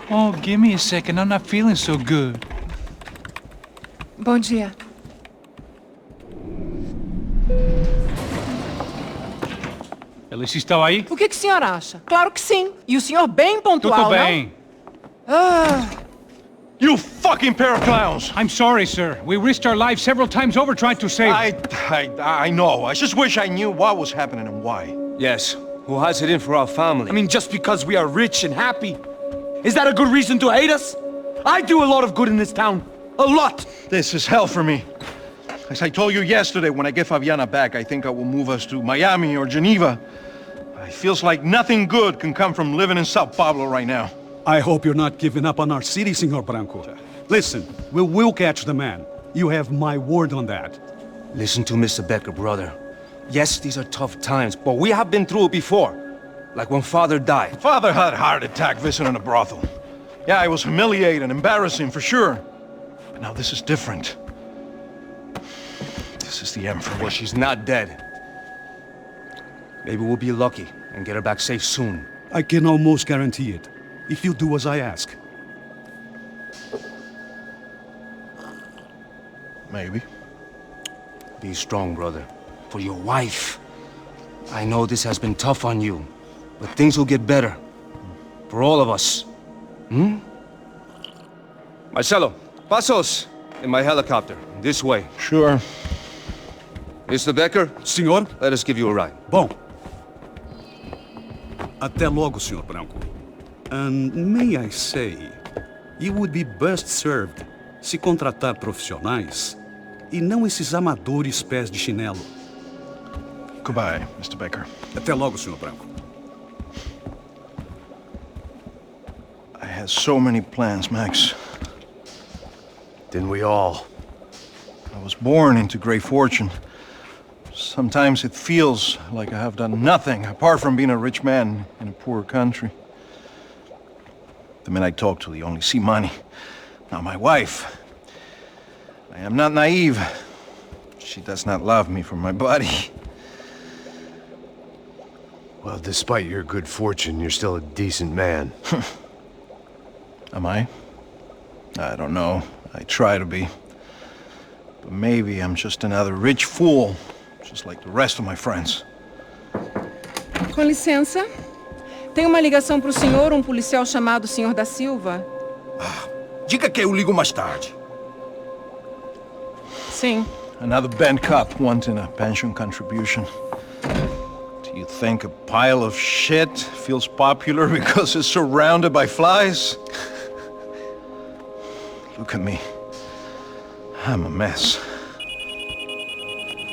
Oh, give me a second. I'm not feeling so good. Bom dia. Alice estava aí? O que o senhor acha? Claro que sim. E o senhor bem pontual, Tudo bem. You fucking pair of clowns! I'm sorry, sir. We risked our lives several times over trying to save... I know. I just wish I knew what was happening and why. Yes. Who has it in for our family? I mean, just because we are rich and happy. Is that a good reason to hate us? I do a lot of good in this town. A lot! This is hell for me. As I told you yesterday, when I get Fabiana back, I think I will move us to Miami or Geneva. It feels like nothing good can come from living in Sao Paulo right now. I hope you're not giving up on our city, Senor Branco. Listen, we will catch the man. You have my word on that. Listen to Mr. Becker, brother. Yes, these are tough times, but we have been through it before. Like when Father died. Father had a heart attack visiting a brothel. Yeah, it was humiliating, embarrassing, for sure. But now this is different. This is the end for me. Well, she's not dead. Maybe we'll be lucky and get her back safe soon. I can almost guarantee it, if you do as I ask. Maybe. Be strong, brother. For your wife. I know this has been tough on you, but things will get better. For all of us. Hmm? Marcelo, pasos in my helicopter. This way. Sure. Mr. Becker, Senhor? let us give you a ride. Bom. Até logo, Senhor Branco. And may I say, you would be best served se contratar profissionais e não esses amadores pés de chinelo. Goodbye, Mr. Baker. Até logo, Senhor Branco. I had so many plans, Max. Didn't we all? I was born into great fortune. Sometimes it feels like I have done nothing apart from being a rich man in a poor country. The men I talk to, they only see money. Now my wife, I am not naive. She does not love me for my body. Well, despite your good fortune, you're still a decent man. Am I? I don't know. I try to be. But maybe I'm just another rich fool, just like the rest of my friends. Com licença. Tem uma ligação para o senhor, um policial chamado Senhor da Silva. Diga que eu ligo mais tarde. Sim. Another bent cop wanting a pension contribution. Do you think a pile of shit feels popular because it's surrounded by flies? Look at me. I'm a mess.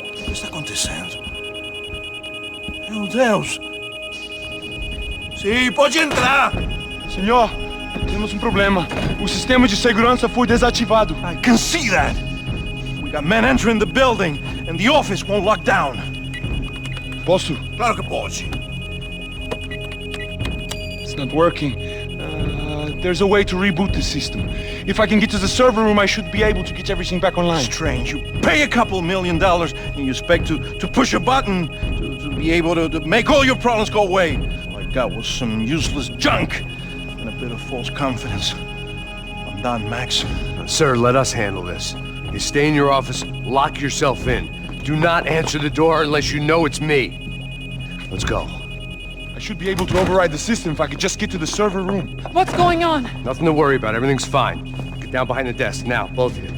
O que está acontecendo? Meu Deus! Sim, pode entrar! Senhor, temos um problema. O sistema de segurança foi desativado. I can see that! We got men entering the building, and the office won't lock down. Posso? Claro que pode. It's not working. There's a way to reboot the system. If I can get to the server room, I should be able to get everything back online. Strange. You pay a couple $1 million, and you expect to push a button to be able to make all your problems go away. All I got was some useless junk and a bit of false confidence. I'm done, Max. Sir, let us handle this. You stay in your office, lock yourself in. Do not answer the door unless you know it's me. Let's go. I should be able to override the system if I could just get to the server room. What's going on? Nothing to worry about. Everything's fine. Get down behind the desk. Now, both of you.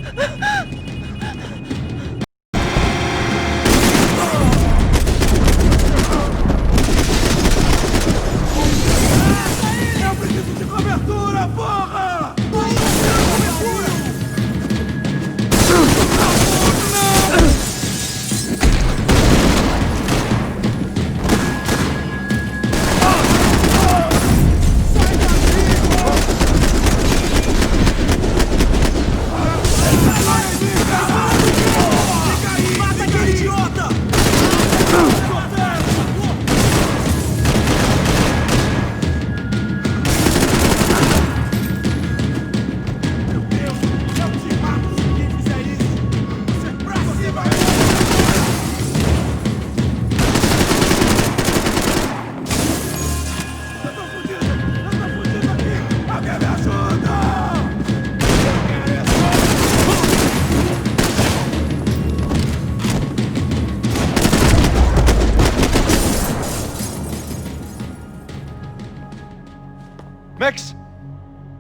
Max!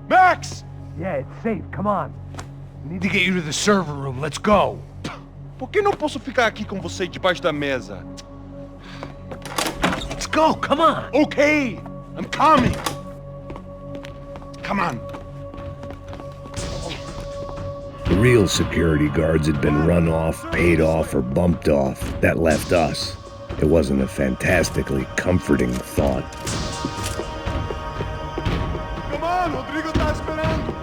Max! Yeah, it's safe. Come on. We need to get you to the server room. Let's go. Por que não posso ficar aqui com você debaixo da mesa? Let's go. Come on. Okay, I'm coming. Come on. The real security guards had been run off, paid off, or bumped off. That left us. It wasn't a fantastically comforting thought. Come on, Rodrigo tá esperando.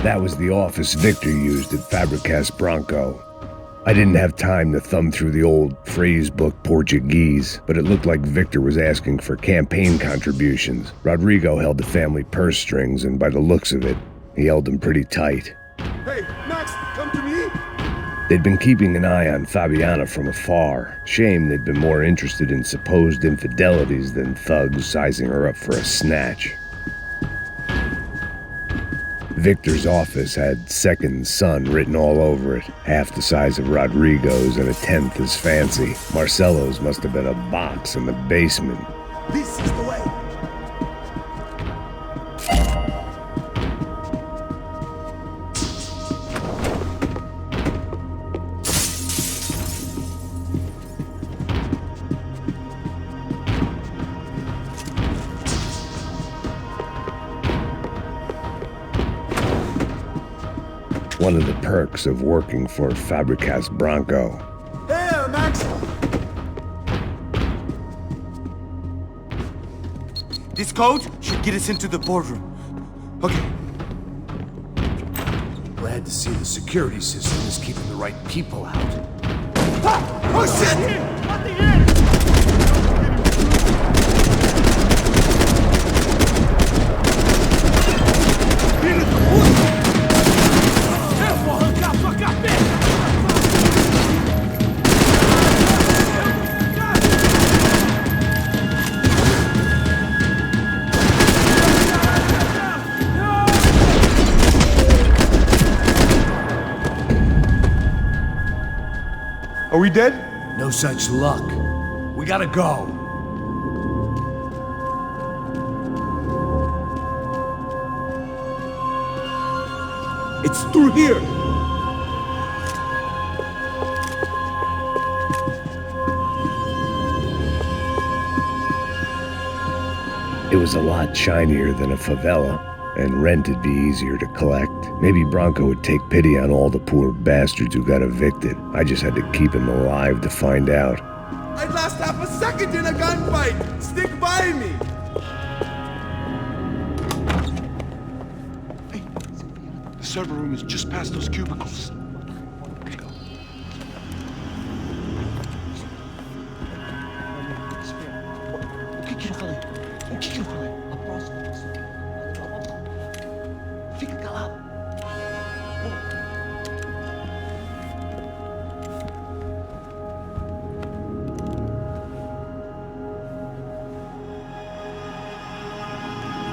That was the office Victor used at Fabricas Branco. I didn't have time to thumb through the old phrase book Portuguese, but it looked like Victor was asking for campaign contributions. Rodrigo held the family purse strings, and by the looks of it, he held them pretty tight. Hey, Max, come to me. They'd been keeping an eye on Fabiana from afar. Shame they'd been more interested in supposed infidelities than thugs sizing her up for a snatch. Victor's office had second son written all over it, half the size of Rodrigo's and a tenth as fancy. Marcelo's must have been a box in the basement. This is the way. One of the perks of working for Fabricas Branco. Hey, Max. This code should get us into the boardroom. Okay. Glad to see the security system is keeping the right people out. Oh, shit! Are we dead? No such luck. We gotta go. It's through here. It was a lot shinier than a favela, and rent'd be easier to collect. Maybe Branco would take pity on all the poor bastards who got evicted. I just had to keep him alive to find out. I'd last half a second in a gunfight. Stick by me. Hey, the server room is just past those cubicles. Let's go. O que eu falei? O que eu falei? A próxima. Fica calado.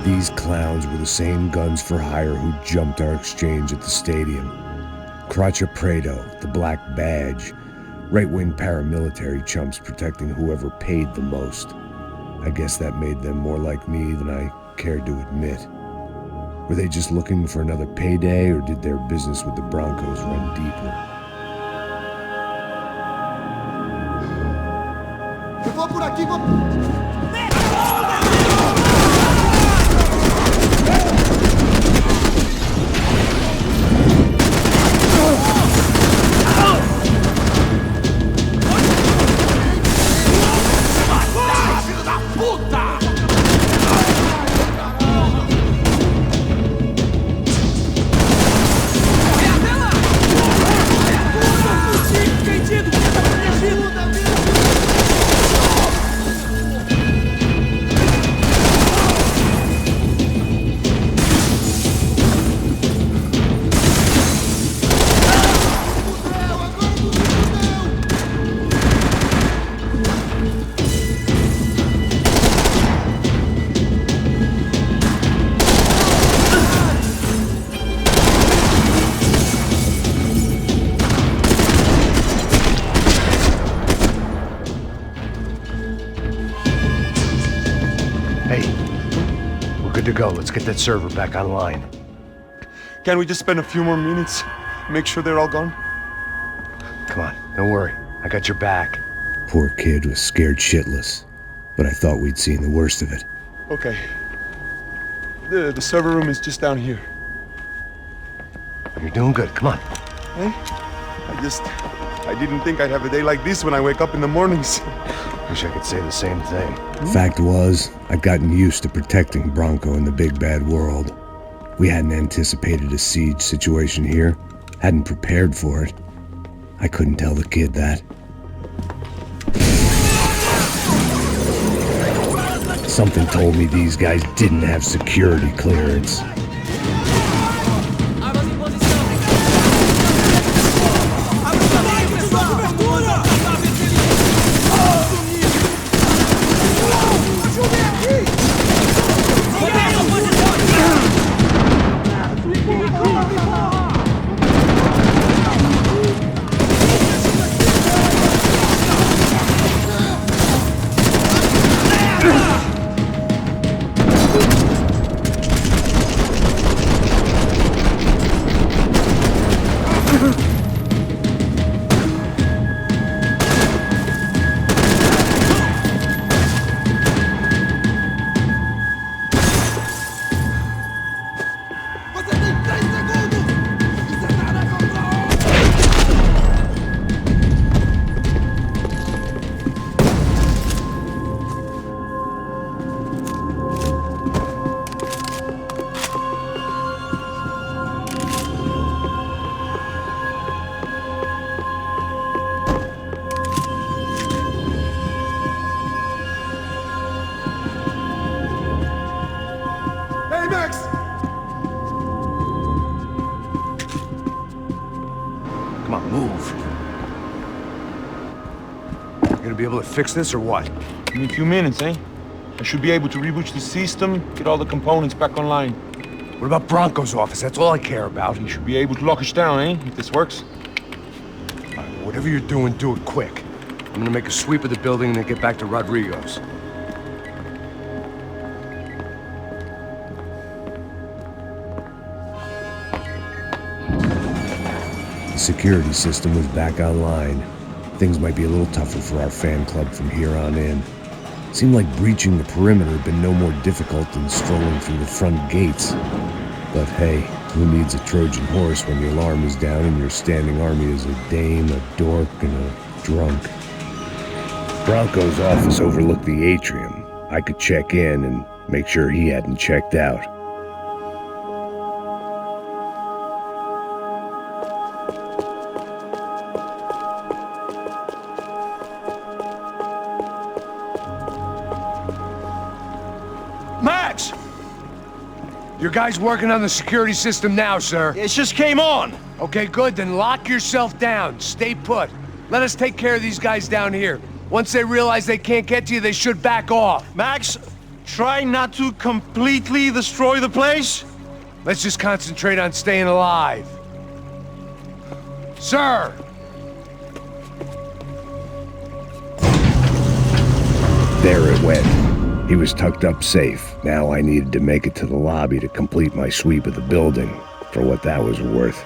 These clowns were the same guns for hire who jumped our exchange at the stadium. Craccia Prado, the Black Badge, right-wing paramilitary chumps protecting whoever paid the most. I guess that made them more like me than I cared to admit. Were they just looking for another payday, or did their business with the Broncos run deeper? Eu vou por aqui, vou... go. Let's get that server back online. Can't we just spend a few more minutes? Make sure they're all gone? Come on, don't worry. I got your back. Poor kid was scared shitless, but I thought we'd seen the worst of it. Okay. The server room is just down here. You're doing good. Come on. Hey? I didn't think I'd have a day like this when I wake up in the mornings. Wish I could say the same thing. Fact was, I'd gotten used to protecting Bronco in the big bad world. We hadn't anticipated a siege situation here, hadn't prepared for it. I couldn't tell the kid that. Something told me these guys didn't have security clearance. Come on, move. You gonna be able to fix this or what? In a few minutes, eh? I should be able to reboot the system, get all the components back online. What about Bronco's office? That's all I care about. You should be able to lock us down, eh? If this works. Whatever you're doing, do it quick. I'm gonna make a sweep of the building and then get back to Rodrigo's. The security system was back online. Things might be a little tougher for our fan club from here on in. Seemed like breaching the perimeter had been no more difficult than strolling through the front gates. But hey, who needs a Trojan horse when the alarm is down and your standing army is a dame, a dork, and a drunk? Bronco's office overlooked the atrium. I could check in and make sure he hadn't checked out. Max! Your guy's working on the security system now, sir. It just came on! Okay, good, then lock yourself down. Stay put. Let us take care of these guys down here. Once they realize they can't get to you, they should back off. Max, try not to completely destroy the place. Let's just concentrate on staying alive. Sir! There it went. He was tucked up safe. Now I needed to make it to the lobby to complete my sweep of the building, for what that was worth.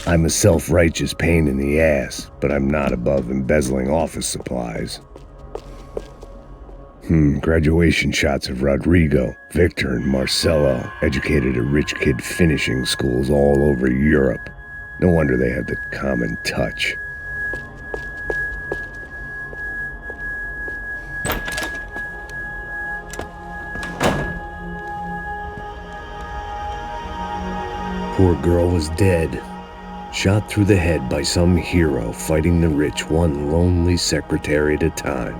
I'm a self-righteous pain in the ass, but I'm not above embezzling office supplies. Graduation shots of Rodrigo, Victor, and Marcelo, educated at rich kid finishing schools all over Europe. No wonder they had the common touch. Poor girl was dead. Shot through the head by some hero fighting the rich one lonely secretary at a time.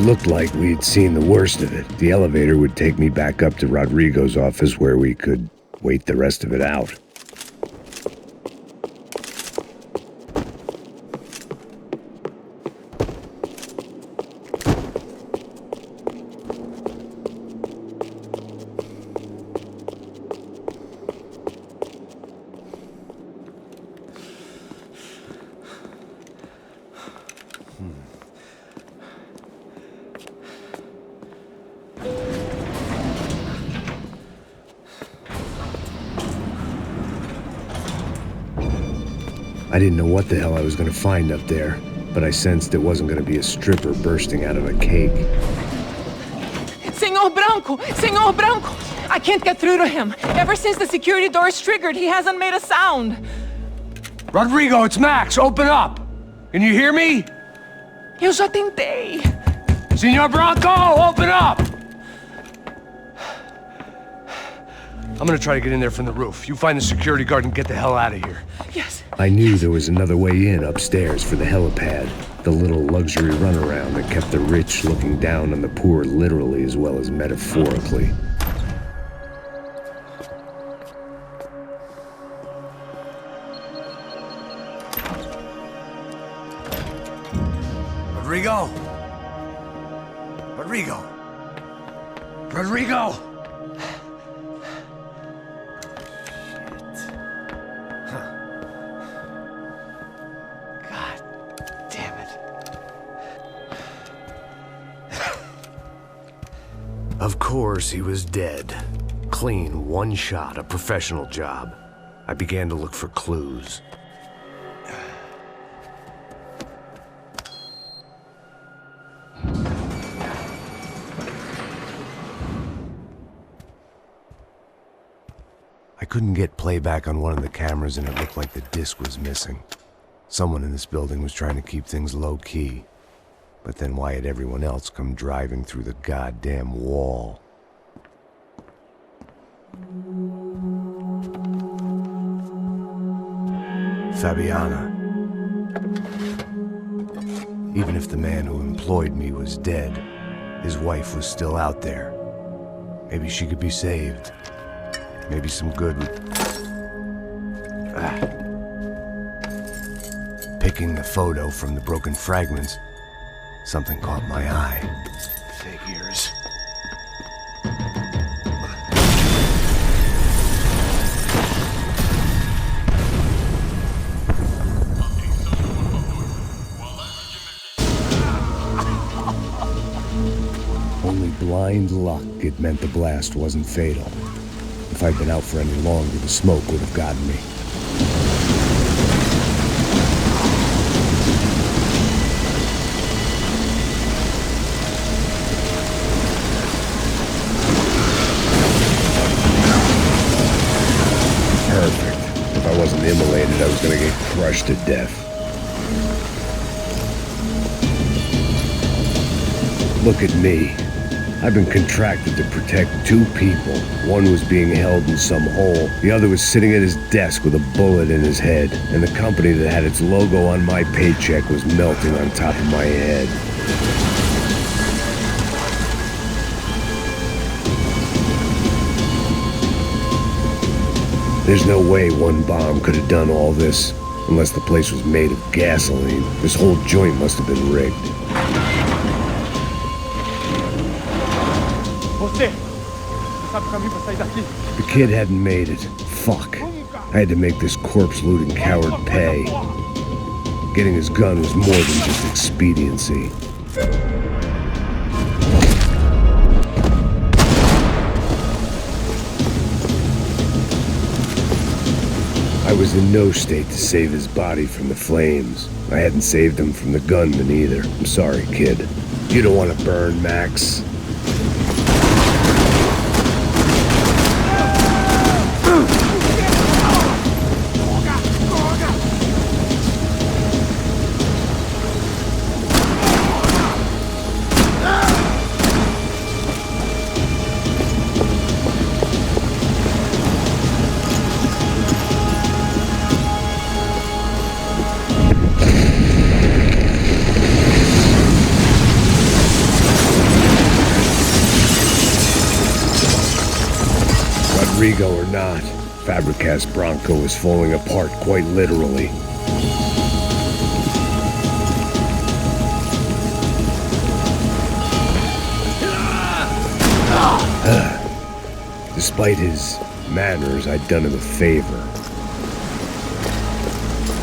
looked like we'd seen the worst of it. The elevator would take me back up to Rodrigo's office where we could wait the rest of it out. I didn't know what the hell I was going to find up there, but I sensed it wasn't going to be a stripper bursting out of a cake. Senor Branco! Senor Branco! I can't get through to him. Ever since the security door is triggered, he hasn't made a sound. Rodrigo, it's Max. Open up. Can you hear me? Eu já tentei. Senor Branco, open up! I'm gonna try to get in there from the roof. You find the security guard and get the hell out of here. Yes. I knew there was another way in upstairs for the helipad, the little luxury runaround that kept the rich looking down on the poor literally as well as metaphorically. Rodrigo? Rodrigo? Rodrigo? Of course, he was dead. Clean, one shot, a professional job. I began to look for clues. I couldn't get playback on one of the cameras and it looked like the disc was missing. Someone in this building was trying to keep things low-key. But then why had everyone else come driving through the goddamn wall? Fabiana. Even if the man who employed me was dead, his wife was still out there. Maybe she could be saved. Maybe some good would... Picking the photo from the broken fragments, something caught my eye. Figures. Only blind luck it meant the blast wasn't fatal. If I'd been out for any longer, the smoke would have gotten me. Perfect. If I wasn't immolated, I was gonna get crushed to death. Look at me. I've been contracted to protect two people. One was being held in some hole. The other was sitting at his desk with a bullet in his head. And the company that had its logo on my paycheck was melting on top of my head. There's no way one bomb could have done all this. Unless the place was made of gasoline. This whole joint must have been rigged. The kid hadn't made it. Fuck. I had to make this corpse-looting coward pay. Getting his gun was more than just expediency. I was in no state to save his body from the flames. I hadn't saved him from the gunman either. I'm sorry, kid. You don't want to burn, Max. Rodrigo or not, Fabregas Bronco is falling apart quite literally. Despite his manners, I'd done him a favor.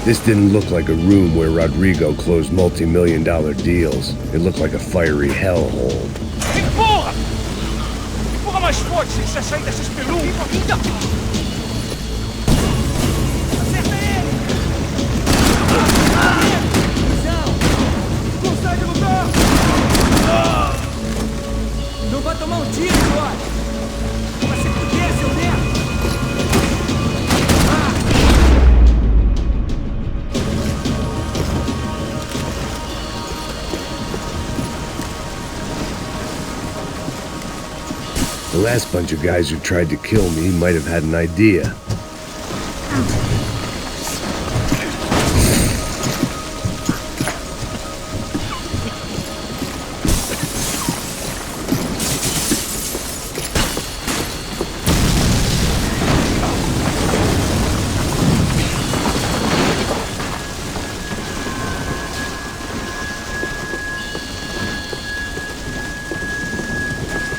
This didn't look like a room where Rodrigo closed multi-million-dollar deals. It looked like a fiery hellhole. Empurra! Empurra mais forte, sem você sair dessa espelunca! Acerta ele! Consegue lutar! Não vai tomar um tiro, Jorge! Vai se fuder, seu merda! The last bunch of guys who tried to kill me might have had an idea.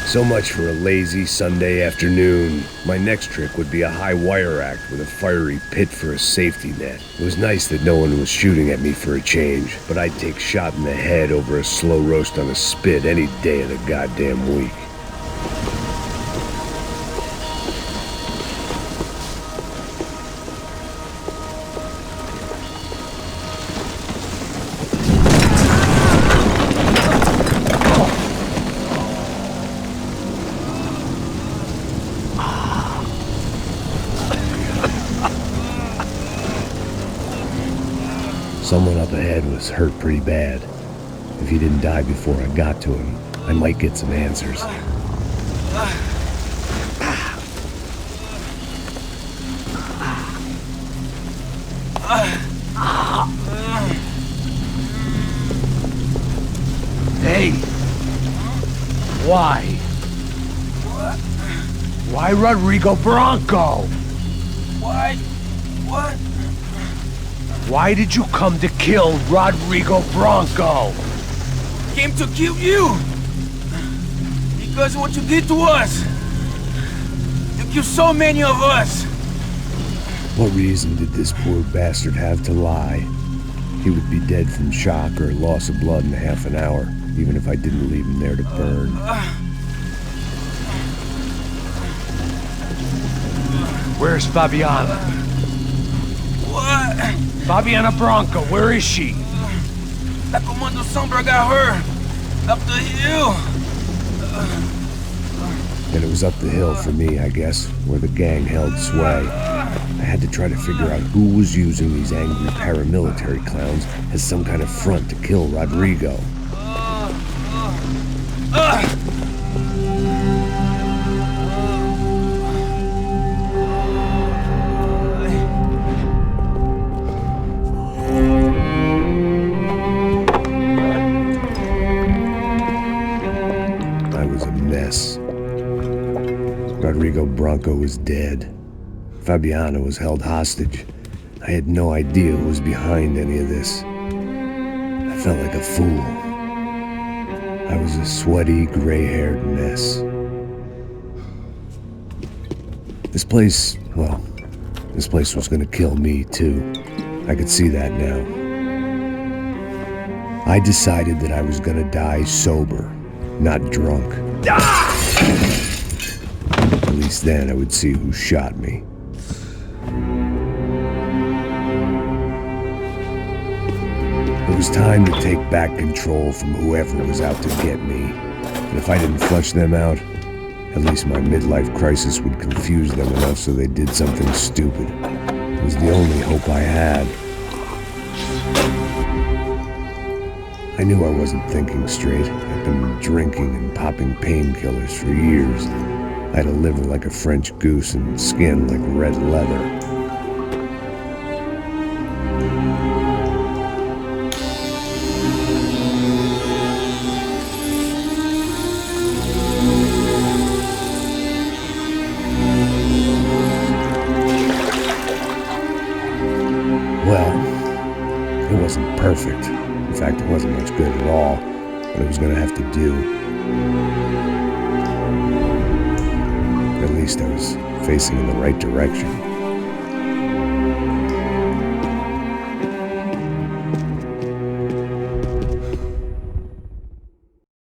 So much for a lazy Sunday afternoon. My next trick would be a high wire act with a fiery pit for a safety net. It was nice that no one was shooting at me for a change, but I'd take shot in the head over a slow roast on a spit any day of the goddamn week. Someone up ahead was hurt pretty bad. If he didn't die before I got to him, I might get some answers. Hey! Why? Why Rodrigo Bronco? Why? What? Why did you come to kill Rodrigo Bronco? Came to kill you! Because of what you did to us! You killed so many of us! What reason did this poor bastard have to lie? He would be dead from shock or loss of blood in half an hour, even if I didn't leave him there to burn. Where's Fabiana? What? Fabiana Bronco, where is she? La Comando Sombra got her! Up the hill! And it was up the hill for me, I guess, where the gang held sway. I had to try to figure out who was using these angry paramilitary clowns as some kind of front to kill Rodrigo. I was a mess. Rodrigo Bronco was dead. Fabiana was held hostage. I had no idea who was behind any of this. I felt like a fool. I was a sweaty, gray-haired mess. This place was gonna kill me, too. I could see that now. I decided that I was gonna die sober, not drunk. At least then I would see who shot me. It was time to take back control from whoever was out to get me. And if I didn't flush them out, at least my midlife crisis would confuse them enough so they did something stupid. It was the only hope I had. I knew I wasn't thinking straight. I'd been drinking and popping painkillers for years. I had a liver like a French goose and skin like red leather. Well, it wasn't perfect. In fact, it wasn't much good at all, but it was going to have to do. At least I was facing in the right direction.